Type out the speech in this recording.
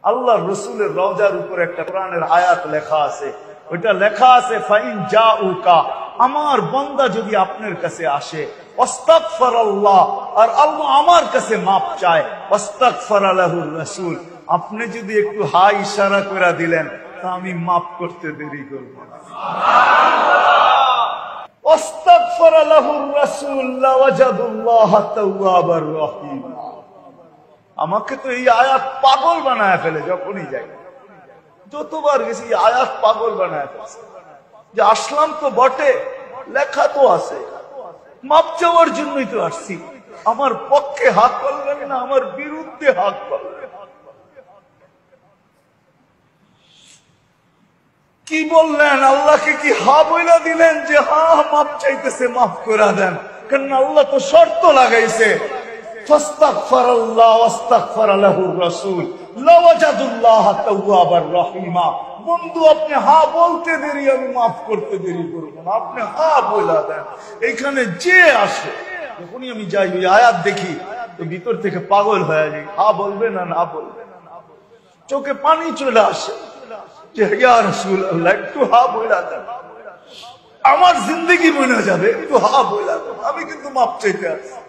আল্লাহ রসুলের রওজার উপরে একটা কোরআনের আয়াত লেখা আছে, ওইটা লেখা আছে ফাইন জাউকা, আমার বান্দা যদি আপনার কাছে আসে ওয়াস্তাগফিরাল্লাহ, আর আল্লাহ আমার কাছে মাপ চায়, ওয়াস্তাগফারা লাহুর রাসূল, আপনি যদি একটু হাই ইশারা করে দিলেন তা আমি মাপ করতে দেরি করব না। ওয়াস্তাগফারা লাহুর রাসূল লাওয়াজাদুল্লাহ তাওয়াবার রহিম। আমাকে তো এই আয়াত পাগল বানায় ফেলে, যখনই যাই যতবার গেছি এই আয়াত পাগল বানায় ফেলছে, যে আসলাম তো বটে, লেখা তো আছে, মাপ চাওয়ার জন্যই তো আসছি, আমার পক্ষে হাত করলেন না, আমার বিরুদ্ধে হাত করলেন। কি বললেন? আল্লাহকে কি হা বইলা দিলেন যে হা মাপ চাইতেছে, মাফ করে দেন? কারণ আল্লাহ তো শর্ত লাগাইছে, ফাস্তাগফিরাল্লাহ ওয়াস্তাগফারা লাহুর রাসূল লাওয়াজাদুল্লাহ তাওয়াবার রহিমা। বন্ধু আপনি হা বলতে দেরি, আমি মাফ করতে দেরি করব না, আপনি হা বইলা দেন। এইখানে যে আসে, যখনই আমি যাই ওই আয়াত দেখি তো ভিতর থেকে পাগল হয়ে যাই, হা বলবে না না বলবে, চোখে পানি চলে আসে যে ইয়া রাসূলুল্লাহ একটু হা বইলা দেন, আমার জিন্দেগি মনে যাবে, একটু হা বইলা দেন, আমি কিন্তু মাপ চাইতে আসছি।